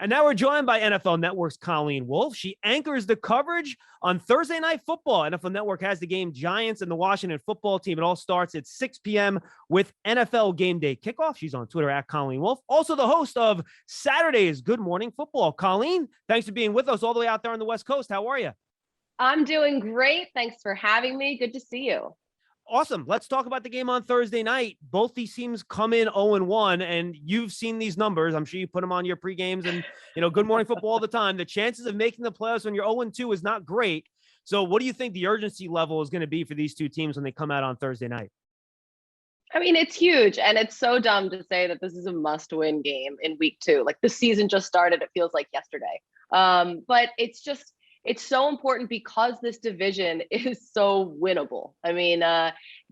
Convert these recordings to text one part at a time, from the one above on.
And now we're joined by NFL Network's Colleen Wolfe. She anchors the coverage on Thursday Night Football. NFL Network has the game Giants and the Washington football team. It all starts at 6 p.m. with NFL Game Day Kickoff. She's on Twitter at Colleen Wolfe. Also the host of Saturday's Good Morning Football. Colleen, thanks for being with us all the way out there on the West Coast. How are you? I'm doing great. Thanks for having me. Good to see you. Awesome. Let's talk about the game on Thursday night. Both these teams come in 0-1, and you've seen these numbers. I'm sure you put them on your pre-games and, Good Morning Football all the time. The chances of making the playoffs when you're 0-2 is not great. So what do you think the urgency level is going to be for these two teams when they come out on Thursday night? I mean, it's huge, and it's so dumb to say that this is a must-win game in week 2. Like, the season just started. It feels like yesterday. But it's so important because this division is so winnable. I mean,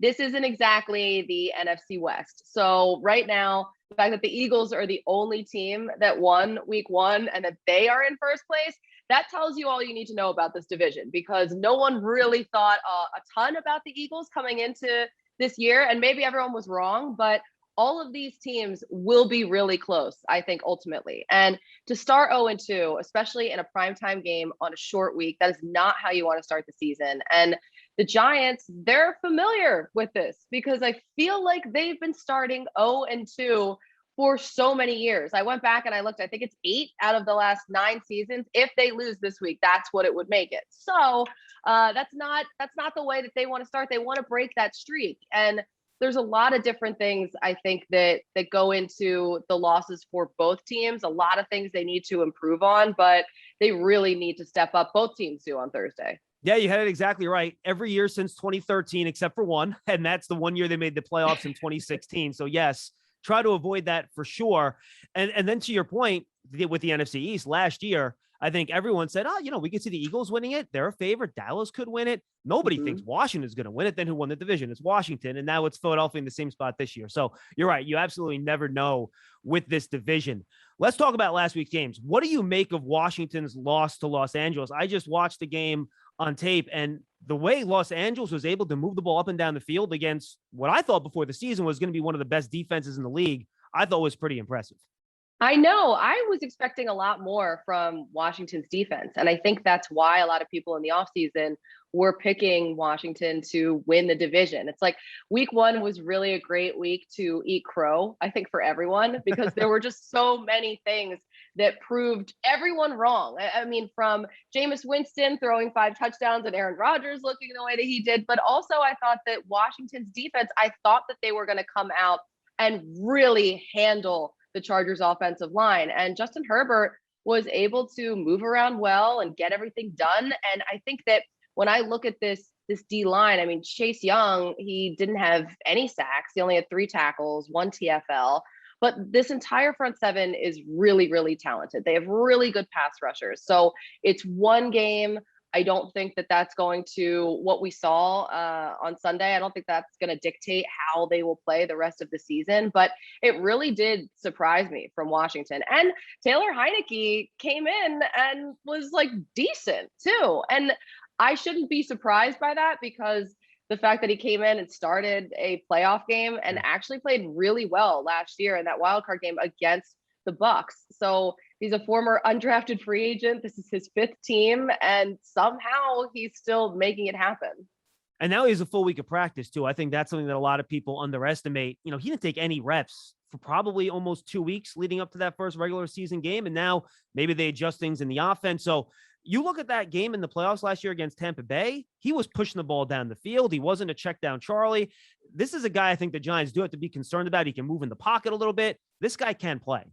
this isn't exactly the NFC West. So right now, the fact that the Eagles are the only team that won week 1 and that they are in first place, that tells you all you need to know about this division, because no one really thought a ton about the Eagles coming into this year. And maybe everyone was wrong, but all of these teams will be really close, I think, ultimately. And to start 0-2, especially in a primetime game on a short week, that is not how you want to start the season. And the Giants, they're familiar with this because I feel like they've been starting 0-2 for so many years. I went back and I looked, I think it's 8 out of the last 9 seasons. If they lose this week, that's what it would make it. So that's not the way that they want to start. They want to break that streak. And there's a lot of different things, I think, that go into the losses for both teams. A lot of things they need to improve on, but they really need to step up. Both teams do on Thursday. Yeah, you had it exactly right. Every year since 2013, except for one, and that's the one year they made the playoffs in 2016. So yes, try to avoid that for sure. And then to your point with the NFC East last year, I think everyone said, we could see the Eagles winning it. They're a favorite. Dallas could win it. Nobody thinks Washington is going to win it. Then who won the division? It's Washington. And now it's Philadelphia in the same spot this year. So you're right. You absolutely never know with this division. Let's talk about last week's games. What do you make of Washington's loss to Los Angeles? I just watched the game on tape, and the way Los Angeles was able to move the ball up and down the field against what I thought before the season was going to be one of the best defenses in the league, I thought was pretty impressive. I know. I was expecting a lot more from Washington's defense. And I think that's why a lot of people in the offseason were picking Washington to win the division. It's like week 1 was really a great week to eat crow, I think, for everyone, because there were just so many things that proved everyone wrong. I mean, from Jameis Winston throwing 5 touchdowns and Aaron Rodgers looking the way that he did. But also I thought that Washington's defense, I thought that they were going to come out and really handle the Chargers offensive line. And Justin Herbert was able to move around well and get everything done. And I think that when I look at this D line, I mean, Chase Young, he didn't have any sacks. He only had 3 tackles, 1 TFL. But this entire front 7 is really, really talented. They have really good pass rushers. So it's one game. I don't think that that's going to what we saw on Sunday. I don't think that's going to dictate how they will play the rest of the season, but it really did surprise me from Washington. And Taylor Heinicke came in and was like decent too. And I shouldn't be surprised by that, because the fact that he came in and started a playoff game and actually played really well last year in that wildcard game against the Bucks. So he's a former undrafted free agent. This is his 5th team, and somehow he's still making it happen. And now he has a full week of practice too. I think that's something that a lot of people underestimate. He didn't take any reps for probably almost 2 weeks leading up to that first regular season game. And now maybe they adjust things in the offense. So you look at that game in the playoffs last year against Tampa Bay, he was pushing the ball down the field. He wasn't a check down Charlie. This is a guy I think the Giants do have to be concerned about. He can move in the pocket a little bit. This guy can play.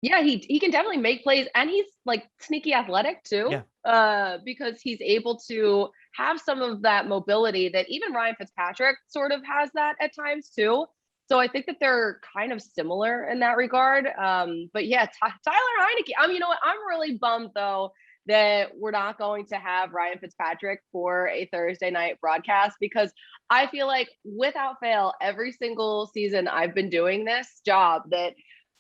Yeah, he can definitely make plays, and he's like sneaky athletic too. Yeah. Because he's able to have some of that mobility that even Ryan Fitzpatrick sort of has that at times too. So I think that they're kind of similar in that regard. But yeah, Tyler Heinicke. You know what? I'm really bummed though that we're not going to have Ryan Fitzpatrick for a Thursday night broadcast, because I feel like without fail, every single season I've been doing this job, that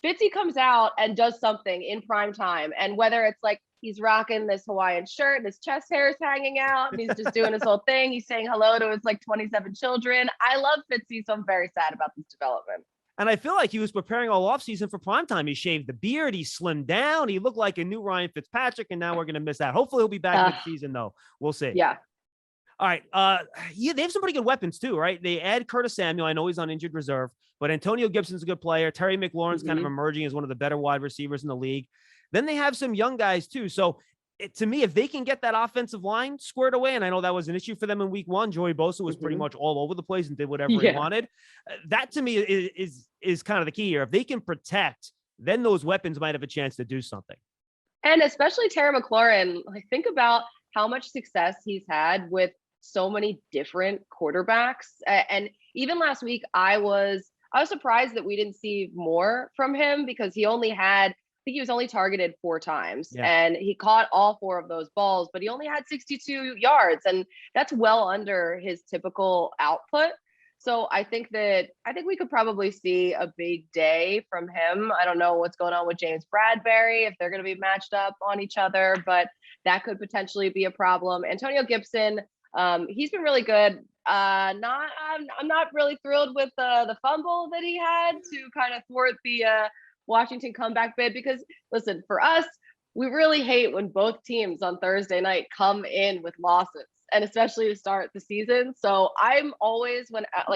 Fitzy comes out and does something in prime time. And whether it's like he's rocking this Hawaiian shirt and his chest hair is hanging out and he's just doing his whole thing, he's saying hello to his like 27 children. I love Fitzy, so I'm very sad about this development. And I feel like he was preparing all offseason for primetime. He shaved the beard. He slimmed down. He looked like a new Ryan Fitzpatrick, and now we're going to miss out. Hopefully he'll be back mid-season, though. We'll see. Yeah. All right. Yeah, they have some pretty good weapons, too, right? They add Curtis Samuel. I know he's on injured reserve, but Antonio Gibson's a good player. Terry McLaurin's kind of emerging as one of the better wide receivers in the league. Then they have some young guys, too. So, to me, if they can get that offensive line squared away, and I know that was an issue for them in week one, Joey Bosa was pretty much all over the place and did whatever he wanted. That to me is kind of the key here. If they can protect, then those weapons might have a chance to do something. And especially Terry McLaurin, like think about how much success he's had with so many different quarterbacks. And even last week, I was surprised that we didn't see more from him because he was only targeted 4 times and he caught all 4 of those balls, but he only had 62 yards. And that's well under his typical output. So I think we could probably see a big day from him. I don't know what's going on with James Bradbury, if they're going to be matched up on each other, but that could potentially be a problem. Antonio Gibson, he's been really good. I'm not really thrilled with the fumble that he had to kind of thwart the Washington comeback bid, because listen, for us, we really hate when both teams on Thursday night come in with losses, and especially to start the season. So I'm always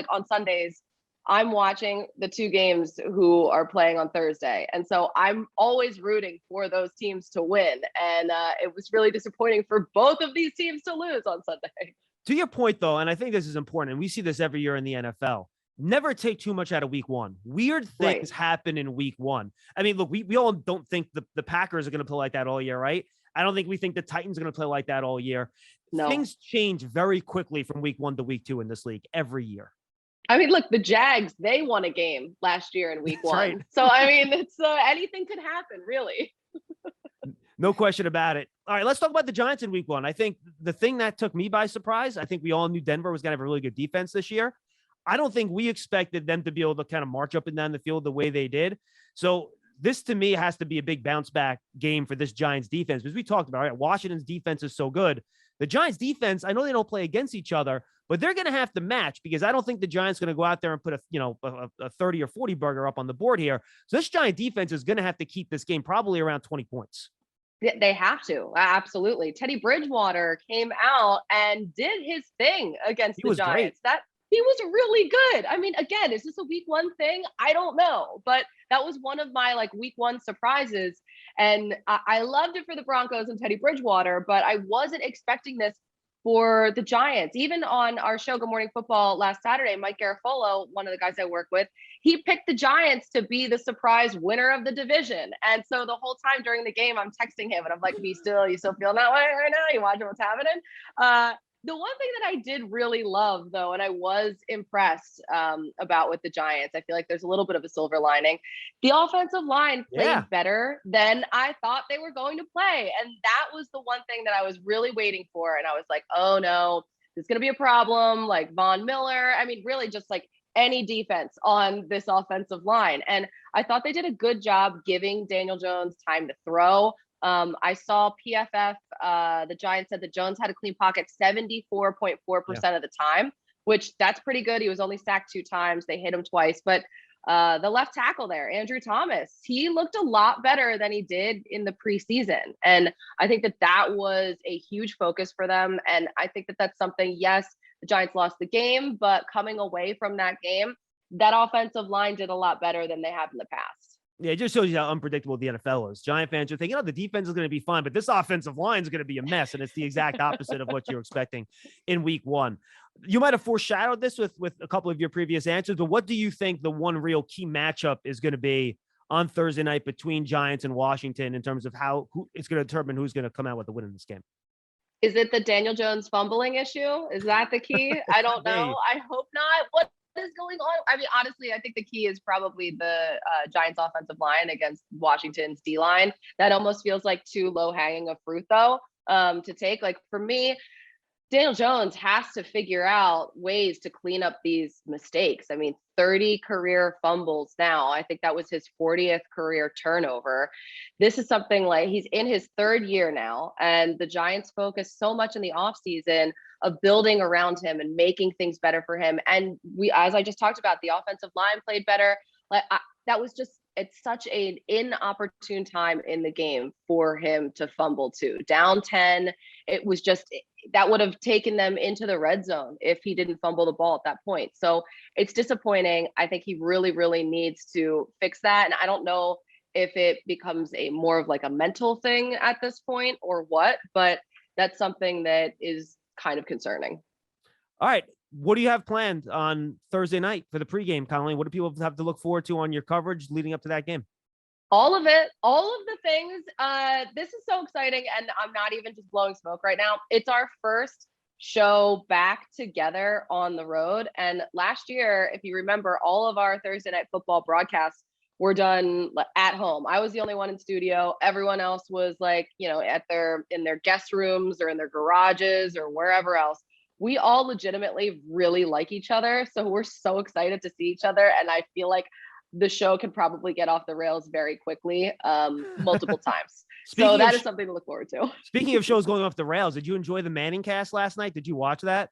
on Sundays, I'm watching the 2 games who are playing on Thursday. And so I'm always rooting for those teams to win. And it was really disappointing for both of these teams to lose on Sunday. To your point, though, and I think this is important, and we see this every year in the NFL, never take too much out of week one. Weird things happen in week one. I mean, look, we all don't think the Packers are going to play like that all year, right? I don't think we think the Titans are going to play like that all year. No. Things change very quickly from week 1 to week 2 in this league every year. I mean, look, the Jags, they won a game last year in week 1. Right. So, I mean, it's anything could happen, really. No question about it. All right, let's talk about the Giants in week 1. I think the thing that took me by surprise, I think we all knew Denver was going to have a really good defense this year. I don't think we expected them to be able to kind of march up and down the field the way they did. So this, to me, has to be a big bounce back game for this Giants defense, because we talked about, right, Washington's defense is so good. The Giants defense, I know they don't play against each other, but they're going to have to match, because I don't think the Giants are going to go out there and put a 30 or 40 burger up on the board here. So this Giant defense is going to have to keep this game probably around 20 points. They have to. Absolutely. Teddy Bridgewater came out and did his thing against the Giants. He was really good. I mean, again, is this a week 1 thing? I don't know, but that was one of my week 1 surprises. And I loved it for the Broncos and Teddy Bridgewater, but I wasn't expecting this for the Giants. Even on our show, Good Morning Football, last Saturday, Mike Garafolo, one of the guys I work with, he picked the Giants to be the surprise winner of the division. And so the whole time during the game, I'm texting him and I'm like, you still feeling that way right now? You watching what's happening? The one thing that I did really love, though, and I was impressed about with the Giants, I feel like there's a little bit of a silver lining. The offensive line played better than I thought they were going to play. And that was the one thing that I was really waiting for. And I was like, oh, no, there's going to be a problem. Like Von Miller. I mean, really just any defense on this offensive line. And I thought they did a good job giving Daniel Jones time to throw. I saw PFF, the Giants said that Jones had a clean pocket 74.4% of the time, which that's pretty good. He was only sacked 2 times. They hit him twice. But the left tackle there, Andrew Thomas, he looked a lot better than he did in the preseason. And I think that was a huge focus for them. And I think that that's something, yes, the Giants lost the game, but coming away from that game, that offensive line did a lot better than they have in the past. Yeah, it just shows you how unpredictable the NFL is. Giant fans are thinking, the defense is going to be fine, but this offensive line is going to be a mess. And it's the exact opposite of what you're expecting in week 1. You might have foreshadowed this with a couple of your previous answers, but what do you think the one real key matchup is going to be on Thursday night between Giants and Washington in terms of who it's going to determine who's going to come out with the win in this game? Is it the Daniel Jones fumbling issue? Is that the key? I don't know. I hope not. What is going on? I mean, honestly, I think the key is probably the Giants offensive line against Washington's D line. That almost feels like too low hanging a fruit, though, to take. For me, Daniel Jones has to figure out ways to clean up these mistakes. I mean, 30 career fumbles now. I think that was his 40th career turnover. This is something he's in his 3rd year now, and the Giants focus so much in the offseason of building around him and making things better for him. And as I just talked about, the offensive line played better. That was just, it's such an inopportune time in the game for him to fumble too. Down 10, it was just, that would have taken them into the red zone if he didn't fumble the ball at that point. So it's disappointing. I think he really, really needs to fix that. And I don't know if it becomes a more of like a mental thing at this point or what, but that's something that is kind of concerning. All right. What do you have planned on Thursday night for the pregame, Colleen? What do people have to look forward to on your coverage leading up to that game? All of it, all of the things. This is so exciting, and I'm not even just blowing smoke right now. It's our first show back together on the road. And last year, if you remember, all of our Thursday night football broadcasts were done at home. I was the only one in studio. Everyone else was like, in their guest rooms or in their garages or wherever else. We all legitimately really like each other. So we're so excited to see each other. And I feel like the show can probably get off the rails very quickly, multiple times. So that is something to look forward to. Speaking of shows going off the rails, did you enjoy the Manning cast last night? Did you watch that?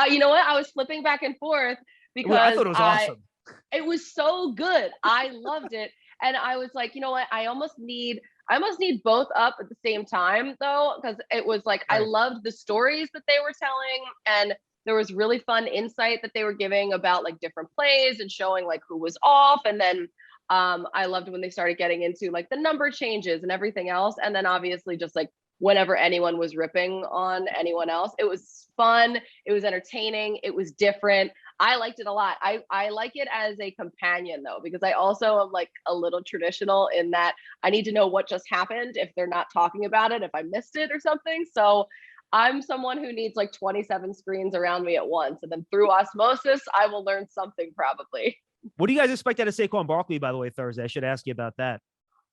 You know what? I was flipping back and forth because I thought it was awesome. It was so good. I loved it. And I was like, you know what? I almost need both up at the same time though, because it was like, right. I loved the stories that they were telling, and there was really fun insight that they were giving about like different plays and showing like who was off. And then I loved when they started getting into like the number changes and everything else. And then obviously just like whenever anyone was ripping on anyone else, it was fun. It was entertaining. It was different. I liked it a lot. I like it as a companion though, because I also am like a little traditional in that I need to know what just happened if they're not talking about it, if I missed it or something. So I'm someone who needs like 27 screens around me at once. And then through osmosis, I will learn something probably. What do you guys expect out of Saquon Barkley, by the way, Thursday? I should ask you about that.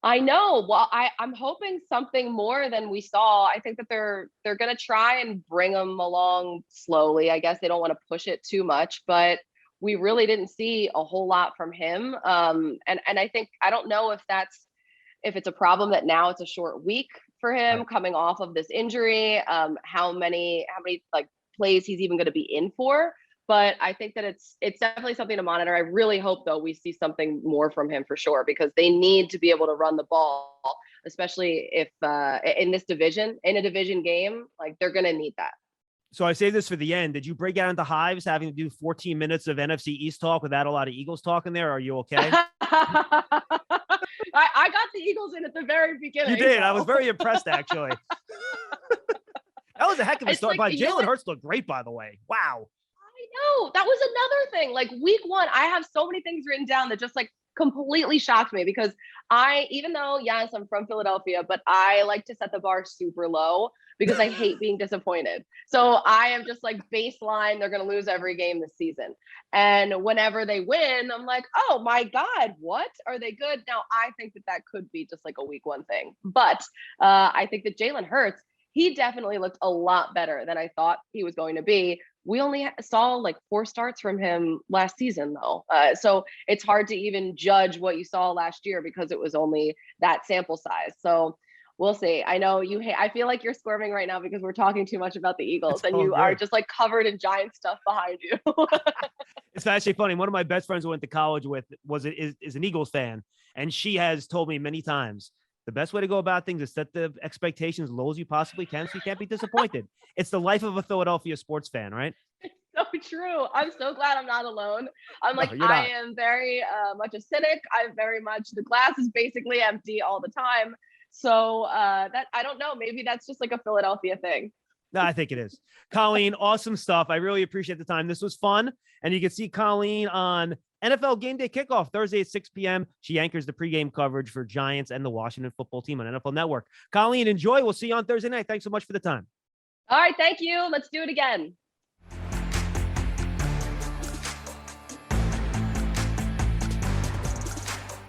I know. Well, I'm hoping something more than we saw. I think that they're going to try and bring him along slowly. I guess they don't want to push it too much, but we really didn't see a whole lot from him. And I think, I don't know if it's a problem that now it's a short week for him coming off of this injury, how many like plays he's even going to be in for. But I think that it's definitely something to monitor. I really hope though we see something more from him for sure, because they need to be able to run the ball, especially if in a division game, like they're going to need that. So I say this for the end. Did you break out into hives having to do 14 minutes of NFC East talk without a lot of Eagles talk in there? Are you okay? I got the Eagles in at the very beginning. You did. So. I was very impressed, actually. That was a heck of a start. Like, Jalen Hurts looked great, by the way. Wow. I know. That was another thing. Like week one, I have so many things written down that just like completely shocked me, because even though, yes, I'm from Philadelphia, but I like to set the bar super low because I hate being disappointed. So I am just like baseline, they're going to lose every game this season. And whenever they win, I'm like, oh my God, what? Are they good? Now, I think that could be just like a week one thing. But I think that Jalen Hurts, he definitely looked a lot better than I thought he was going to be. We only saw like 4 starts from him last season though. So it's hard to even judge what you saw last year because it was only that sample size. So we'll see. I know I feel like you're squirming right now because we're talking too much about the Eagles and you are just like covered in Giant stuff behind you. It's actually funny. One of my best friends I went to college with is an Eagles fan. And she has told me many times, the best way to go about things is set the expectations as low as you possibly can so you can't be disappointed. It's the life of a Philadelphia sports fan, right? So true. I'm so glad I'm not alone. I'm like, I am very much a cynic. I'm very much, the glass is basically empty all the time. So that, I don't know, maybe that's just like a Philadelphia thing. No, I think it is. Colleen, awesome stuff. I really appreciate the time. This was fun. And you can see Colleen on NFL Game Day Kickoff Thursday at 6 p.m. She anchors the pregame coverage for Giants and the Washington football team on NFL Network. Colleen, enjoy. We'll see you on Thursday night. Thanks so much for the time. All right. Thank you. Let's do it again.